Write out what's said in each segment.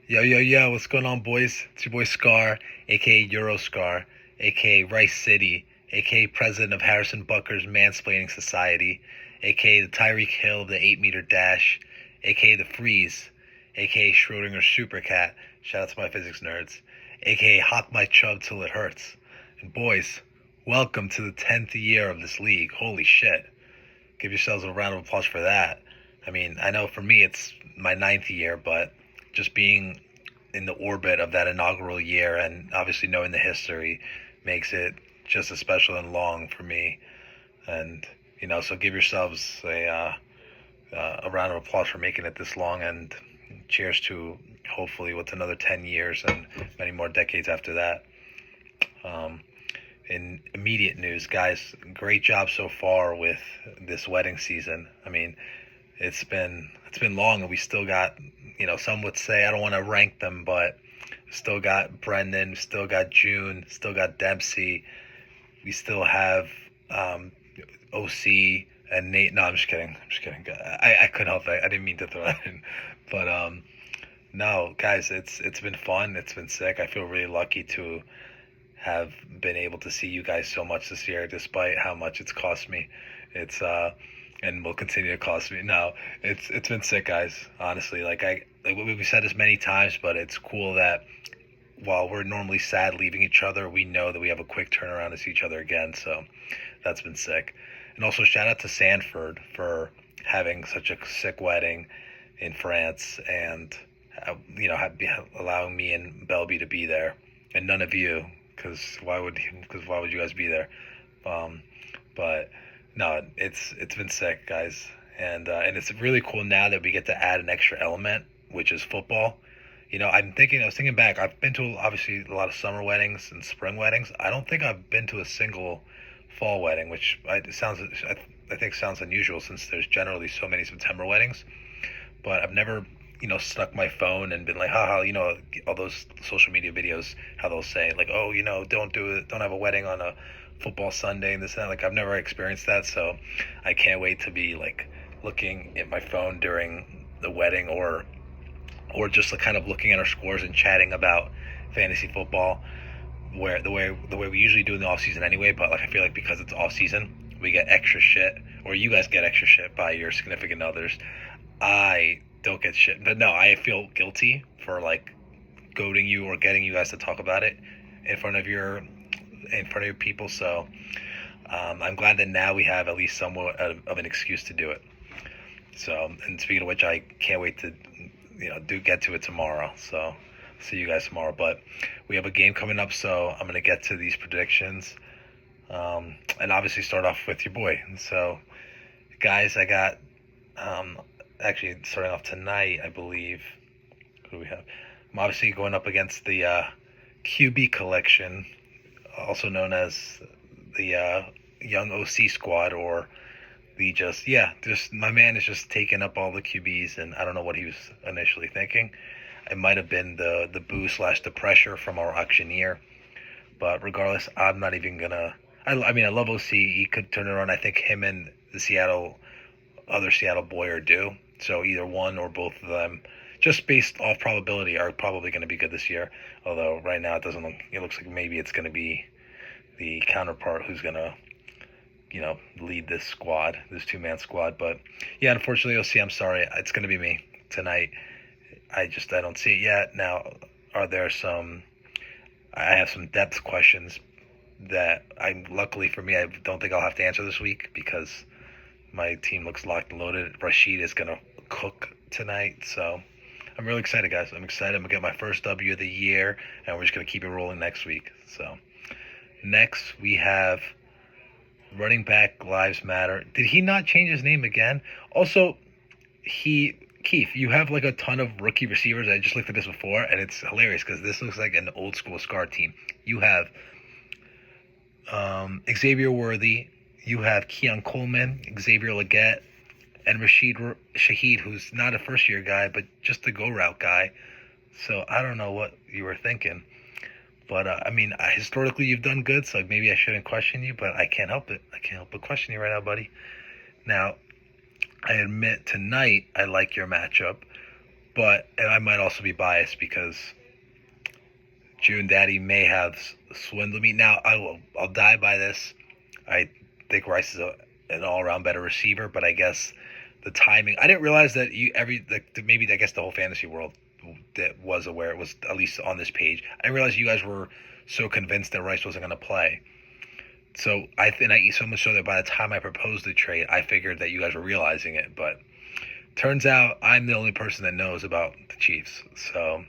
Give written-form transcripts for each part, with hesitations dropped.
Yo, yo, yo, what's going on, boys? It's your boy Scar, aka Euroscar, aka Rice City, aka President of Harrison Bucker's Mansplaining Society, aka the Tyreek Hill of the 8-meter dash, aka the Freeze, aka Schrodinger's Supercat. Shout out to my physics nerds, aka Hawk My Chub Till It Hurts. And boys, welcome to the 10th year of this league. Holy shit. Give yourselves a round of applause for that. I mean, I know for me it's my 9th year, but just being in the orbit of that inaugural year and obviously knowing the history makes it just as special and long for me. And, so give yourselves a round of applause for making it this long, and cheers to hopefully what's another 10 years and many more decades after that. In immediate news, guys, great job so far with this wedding season. I mean, it's been long, and we still got, some would say, I don't want to rank them, but still got Brendan, still got June, still got Dempsey. We still have OC and Nate. No, I'm just kidding. I couldn't help it. I didn't mean to throw that in. But no, guys, it's been fun. It's been sick. I feel really lucky to have been able to see you guys so much this year, despite how much it's cost me. It's and will continue to cost me. No, it's been sick, guys. Honestly, like we've said this many times, but it's cool that while we're normally sad leaving each other, we know that we have a quick turnaround to see each other again. So that's been sick. And also shout out to Sanford for having such a sick wedding in France, and allowing me and Belby to be there, and none of you, because why would you guys be there? But no, it's been sick, guys, and it's really cool now that we get to add an extra element, which is football. I was thinking back. I've been to obviously a lot of summer weddings and spring weddings. I don't think I've been to a single fall wedding, which I think sounds unusual since there's generally so many September weddings. But I've never stuck my phone and been like, haha, all those social media videos, how they'll say like, oh, don't do it, don't have a wedding on a football Sunday and this and that. Like, I've never experienced that, so I can't wait to be like looking at my phone during the wedding, or just like kind of looking at our scores and chatting about fantasy football, where the way we usually do in the off season anyway. But like, I feel like because it's off season, we get extra shit, or you guys get extra shit by your significant others. I don't get shit, but no, I feel guilty for like goading you or getting you guys to talk about it in front of your people. So I'm glad that now we have at least somewhat of an excuse to do it. So, and speaking of which, I can't wait to get to it tomorrow. So see you guys tomorrow. But we have a game coming up, so I'm gonna get to these predictions, and obviously start off with your boy. So guys, I got actually starting off tonight, I believe. Who do we have? I'm obviously going up against the QB collection, also known as the young OC squad, or just my man is just taking up all the QBs, and I don't know what he was initially thinking. It might have been the boo / the pressure from our auctioneer, but regardless, I'm not even gonna. I mean, I love OC. He could turn it around. I think him and the other Seattle boy are due. So either one or both of them, just based off probability, are probably going to be good this year. Although right now it looks like maybe it's going to be the counterpart who's going to, lead this squad, this 2-man squad. But yeah, unfortunately, OC, I'm sorry, it's going to be me tonight. I don't see it yet. Now, I have some depth questions that luckily for me, I don't think I'll have to answer this week, because my team looks locked and loaded. Rashid is going to cook tonight, so I'm really excited, guys. I'm excited. I'm going to get my first W of the year, and we're just going to keep it rolling next week. So next we have running back Lives Matter. Did he not change his name again? Also, Keith, you have like a ton of rookie receivers. I just looked at this before, and it's hilarious because this looks like an old school Scar team. You have Xavier Worthy, you have Keon Coleman, Xavier Legette, and Rashid Shaheed, who's not a first-year guy, but just a go-route guy. So I don't know what you were thinking. But, historically you've done good, so maybe I shouldn't question you, but I can't help it. I can't help but question you right now, buddy. Now, I admit tonight I like your matchup, But and I might also be biased because June Daddy may have swindled me. Now I'll die by this. I think Rice is an all around better receiver, but I guess the timing. I didn't realize that maybe I guess the whole fantasy world that was aware. It was at least on this page. I didn't realize you guys were so convinced that Rice wasn't going to play. So I so much so that by the time I proposed the trade, I figured that you guys were realizing it. But turns out I'm the only person that knows about the Chiefs. So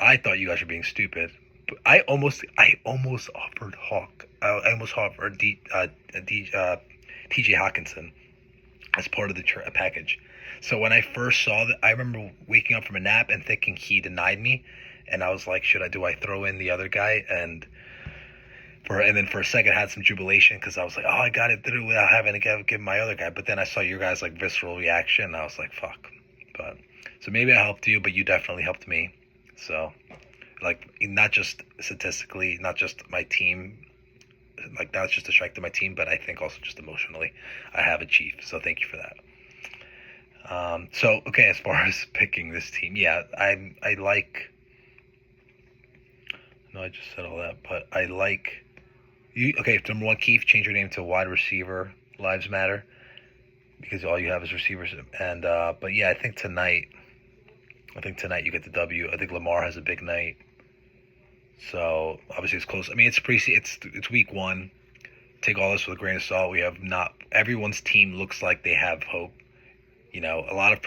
I thought you guys were being stupid. But I almost offered Hawk. I almost offered T.J. Hawkinson as part of the package. So when I first saw that, I remember waking up from a nap and thinking he denied me, and I was like, do I throw in the other guy? And then for a second I had some jubilation because I was like, oh, I got it through without having to give my other guy. But then I saw your guys' like visceral reaction, and I was like, fuck. But so maybe I helped you, but you definitely helped me. So like not just statistically, not just my team. Like not just to strike to my team, but I think also just emotionally, I have a Chief. So thank you for that. So okay, as far as picking this team, yeah, I like. No, I just said all that, but I like you. Okay, number one, Keith, change your name to wide receiver. Lives matter, because all you have is receivers. And but yeah, I think tonight you get the W. I think Lamar has a big night. So obviously it's close. I mean, it's week one. Take all this with a grain of salt. We have not everyone's team looks like they have hope. You know, a lot of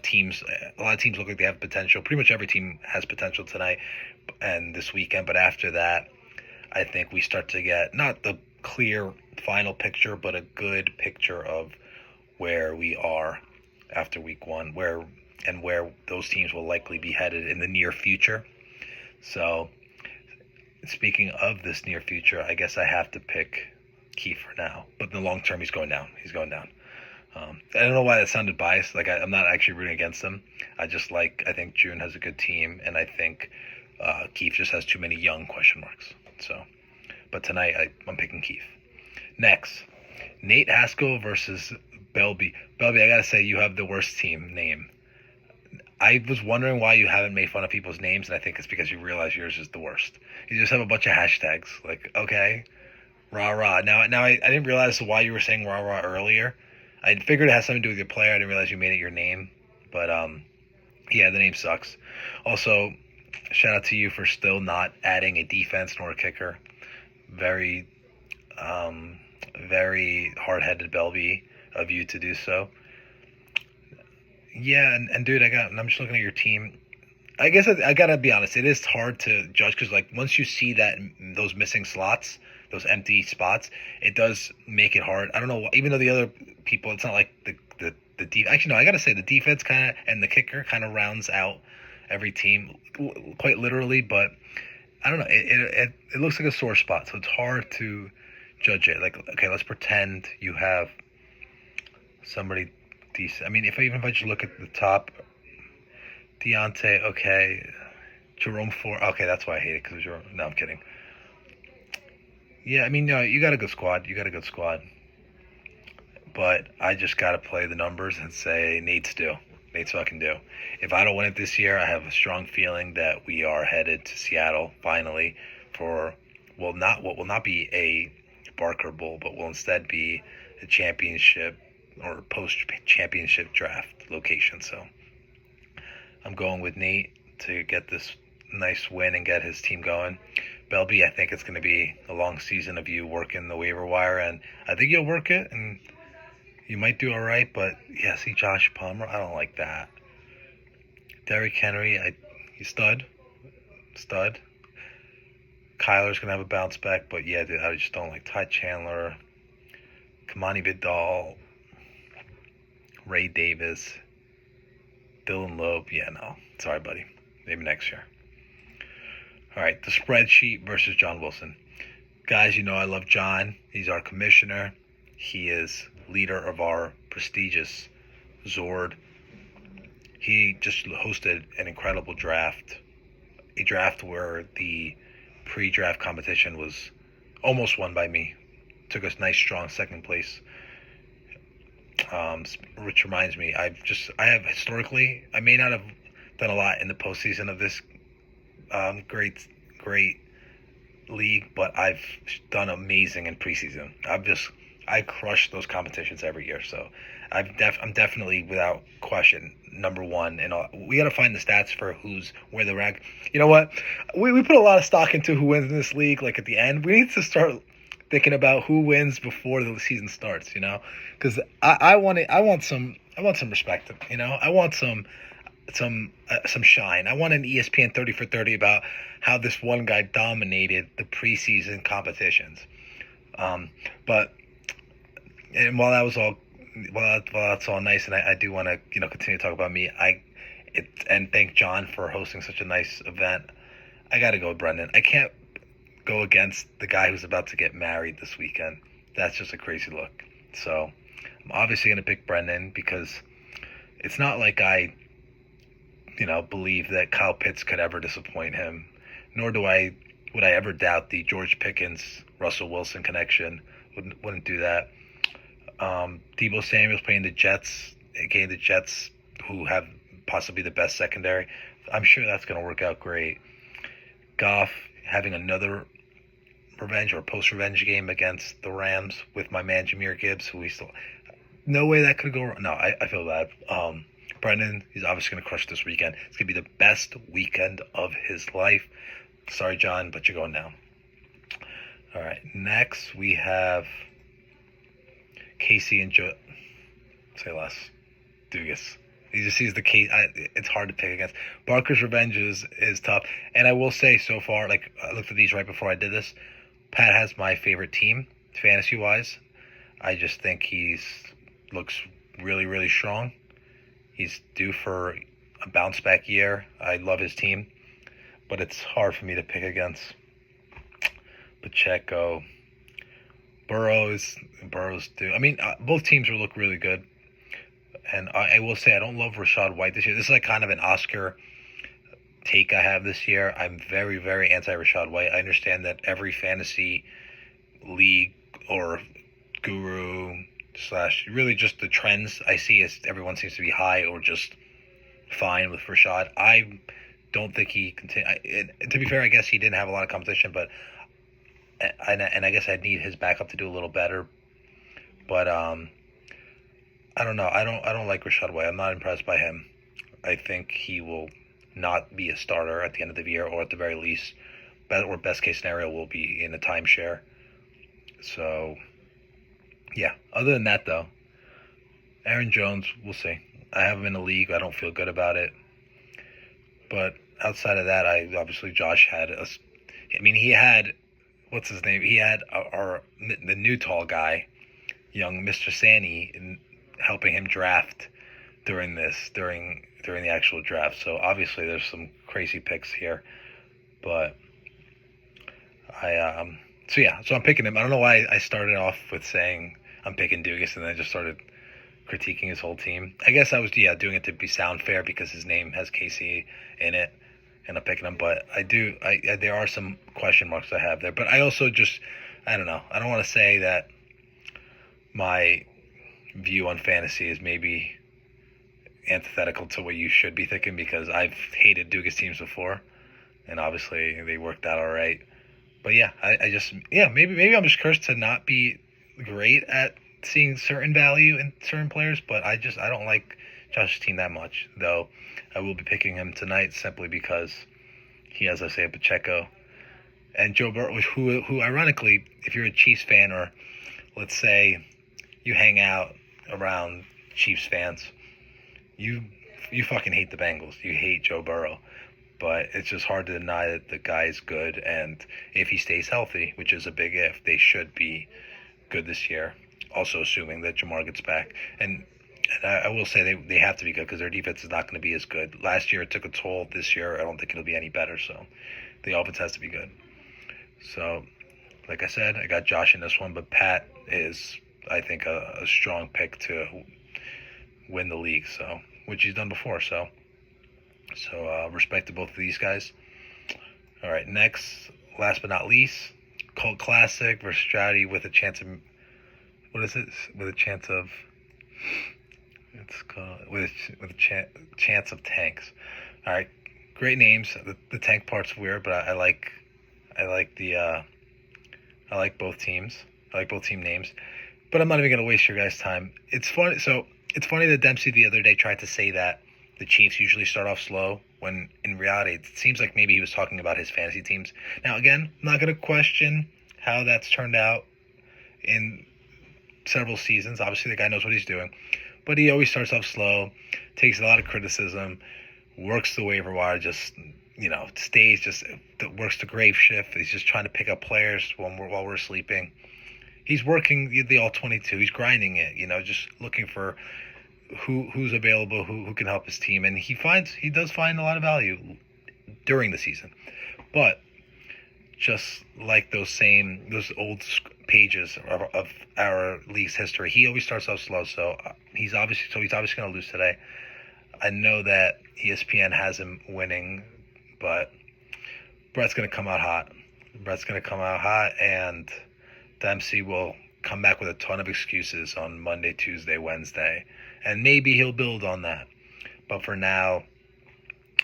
teams look like they have potential. Pretty much every team has potential tonight and this weekend. But after that, I think we start to get not the clear final picture, but a good picture of where we are after week one, where those teams will likely be headed in the near future. So, speaking of this near future, I guess I have to pick Keith for now. But in the long term, he's going down. I don't know why that sounded biased. Like I'm not actually rooting against him. I think June has a good team, and I think Keith just has too many young question marks. So, but tonight I'm picking Keith. Next, Nate Haskell versus Belby. Belby, I gotta say you have the worst team name. I was wondering why you haven't made fun of people's names, and I think it's because you realize yours is the worst. You just have a bunch of hashtags. Like, okay, rah rah. Now I didn't realize why you were saying rah rah earlier. I figured it has something to do with your player. I didn't realize you made it your name. But yeah, the name sucks. Also, shout out to you for still not adding a defense nor a kicker. Very, very hard-headed Belby of you to do so. Yeah, and dude, I'm just looking at your team. I guess I gotta be honest. It is hard to judge because like once you see those missing slots, those empty spots, it does make it hard. I don't know. Even though the other people, it's not like the actually no. I gotta say the defense kind of and the kicker kind of rounds out every team quite literally. But I don't know. It looks like a sore spot, so it's hard to judge it. Like okay, let's pretend you have somebody decent. I mean, if I just look at the top, Deontay, okay, Jerome Ford, okay, that's why I hate it because Jerome. No, I'm kidding. Yeah, I mean, no, you got a good squad. But I just got to play the numbers and say Nate's due. Nate's fucking due. If I don't win it this year, I have a strong feeling that we are headed to Seattle finally for what will not be a Barker Bowl, but will instead be a championship or post-championship draft location. So I'm going with Nate to get this nice win and get his team going. Belby, I think it's going to be a long season of you working the waiver wire, and I think you'll work it, and you might do all right, but yeah, see Josh Palmer, I don't like that. Derrick Henry, he's stud. Kyler's going to have a bounce back, but yeah, dude, I just don't like Ty Chandler, Kamani Vidal, Ray Davis, Dylan Loeb. Yeah, no. Sorry, buddy. Maybe next year. All right, the spreadsheet versus John Wilson. Guys, you know I love John. He's our commissioner. He is leader of our prestigious Zord. He just hosted an incredible draft. A draft where the pre-draft competition was almost won by me. Took us nice, strong second place. Which reminds me, I have historically, I may not have done a lot in the postseason of this great league, but I've done amazing in preseason. I crush those competitions every year, so I'm definitely without question number one. And we got to find the stats for who's where the rank. You know what? We put a lot of stock into who wins in this league. Like at the end, we need to start thinking about who wins before the season starts. You know, because I want some respect. You know, I want some shine. I want an ESPN 30 for 30 about how this one guy dominated the preseason competitions. But and while that was all, while that's all nice, and I do want to continue to talk about me, and thank John for hosting such a nice event. I got to go with Brendan. I can't go against the guy who's about to get married this weekend. That's just a crazy look. So I'm obviously going to pick Brendan because it's not like I believe that Kyle Pitts could ever disappoint him, nor would I ever doubt the George Pickens Russell Wilson connection. Wouldn't do that. Deebo Samuel's playing the Jets, again the Jets who have possibly the best secondary. I'm sure that's going to work out great. Goff having another revenge or post-revenge game against the Rams with my man Jahmyr Gibbs, who we still no way that could go wrong. No, I feel bad. Brendan, he's obviously going to crush this weekend. It's going to be the best weekend of his life. Sorry, John, but you're going now. All right, next we have Casey and Joe. Say less. Dugas. He just sees the case. It's hard to pick against. Barker's revenge is tough. And I will say so far, like I looked at these right before I did this, Pat has my favorite team, fantasy-wise. I just think looks really, really strong. He's due for a bounce-back year. I love his team. But it's hard for me to pick against Pacheco. Burrows do. I mean, both teams will look really good. And I will say I don't love Rachaad White this year. This is like kind of an Oscar take I have this year. I'm very, very anti-Rachaad White. I understand that every fantasy league or guru / really just the trends I see is everyone seems to be high or just fine with Rachaad. I don't think he to be fair, I guess he didn't have a lot of competition, but and I guess I'd need his backup to do a little better. But I don't know. I don't like Rachaad White. I'm not impressed by him. I think he will not be a starter at the end of the year, or at the very least, best case scenario will be in a timeshare. So, yeah. Other than that, though, Aaron Jones, we'll see. I have him in the league. I don't feel good about it. But outside of that, obviously Josh had he had, what's his name? He had the new tall guy, young Mr. Sani, helping him draft during the actual draft. So obviously there's some crazy picks here, but so I'm picking him. I don't know why I started off with saying I'm picking Dugas and then I just started critiquing his whole team. I guess I was doing it to be sound fair because his name has KC in it, and I'm picking him. But there are some question marks I have there. But I also I don't know. I don't want to say that my view on fantasy is maybe antithetical to what you should be thinking, because I've hated Dugas teams before, and obviously they worked out all right. But yeah, maybe I'm just cursed to not be great at seeing certain value in certain players, but I don't like Josh's team that much, though I will be picking him tonight simply because he has Isaiah Pacheco and Joe Burrow, who ironically, if you're a Chiefs fan, or let's say you hang out around Chiefs fans, you fucking hate the Bengals. You hate Joe Burrow. But it's just hard to deny that the guy's good, and if he stays healthy, which is a big if, they should be good this year. Also assuming that Jamar gets back. And I will say they have to be good because their defense is not going to be as good. Last year it took a toll. This year I don't think it'll be any better. So the offense has to be good. So, like I said, I got Josh in this one, but Pat is, I think, a strong pick to win the league. So, which he's done before. So respect to both of these guys. All right, next, last but not least, Cult Classic versus Stratty with a chance of, what is it? With a chance of It's called with a chance of tanks. All right, great names. The tank part's weird, but I like the I like both teams. I like both team names. But I'm not even gonna waste your guys' time. It's funny. So it's funny that Dempsey the other day tried to say that the Chiefs usually start off slow, when in reality it seems like maybe he was talking about his fantasy teams. Now again, I'm not gonna question how that's turned out in several seasons. Obviously, the guy knows what he's doing, but he always starts off slow, takes a lot of criticism, works the waiver wire, just stays just works the grave shift. He's just trying to pick up players while we're sleeping. He's working the all 22. He's grinding it, just looking for who's available, who can help his team, and he does find a lot of value during the season, but just like those old pages of our league's history, he always starts off slow. So he's obviously going to lose today. I know that ESPN has him winning, but Brett's going to come out hot. Brett's going to come out hot, and Dempsey will come back with a ton of excuses on Monday, Tuesday, Wednesday, and maybe he'll build on that. But for now,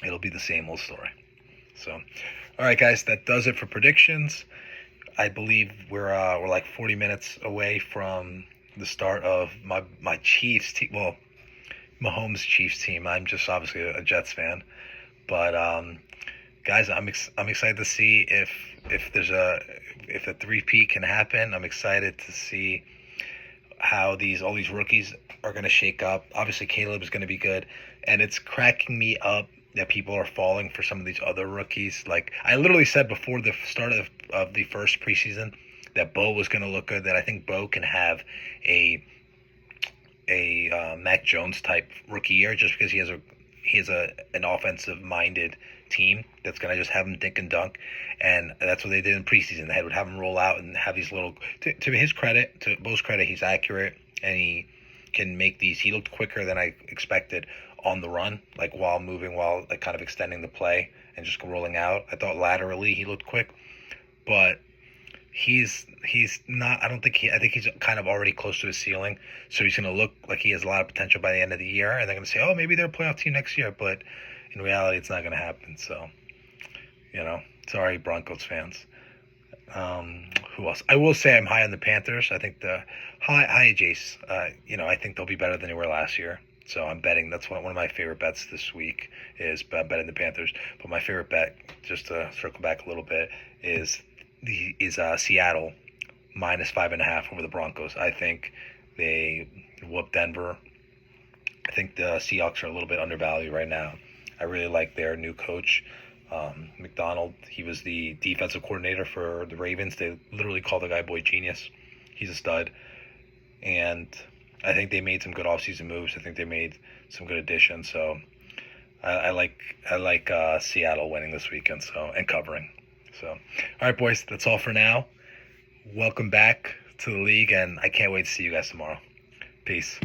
it'll be the same old story. So, all right, guys, that does it for predictions. I believe we're like 40 minutes away from the start of my Chiefs team. Well, Mahomes' Chiefs team. I'm just obviously a Jets fan, but guys, I'm excited to see if a three-peat can happen. I'm excited to see how all these rookies are going to shake up. Obviously, Caleb is going to be good, and it's cracking me up that people are falling for some of these other rookies. Like I literally said before the start of the first preseason that Bo was going to look good. That I think Bo can have a Mac Jones type rookie year just because he has an offensive minded team that's going to just have him dink and dunk, and that's what they did in preseason. They would have him roll out and have these little. To his credit, to Bo's credit, he's accurate and he can make these. He looked quicker than I expected on the run, like while moving, while like kind of extending the play and just rolling out. I thought laterally he looked quick, but he's not. I think he's kind of already close to his ceiling. So he's going to look like he has a lot of potential by the end of the year, and they're going to say, "Oh, maybe they're a playoff team next year." But in reality, it's not going to happen. So, sorry, Broncos fans. Who else? I will say I'm high on the Panthers. I think hi Jace. I think they'll be better than they were last year. So I'm betting. That's one of my favorite bets this week is betting the Panthers. But my favorite bet, just to circle back a little bit, is Seattle -5.5 over the Broncos. I think they whoop Denver. I think the Seahawks are a little bit undervalued right now. I really like their new coach, McDonald. He was the defensive coordinator for the Ravens. They literally call the guy Boy Genius. He's a stud. And I think they made some good offseason moves. I think they made some good additions. So I like Seattle winning this weekend and covering. So, all right, boys, that's all for now. Welcome back to the league, and I can't wait to see you guys tomorrow. Peace.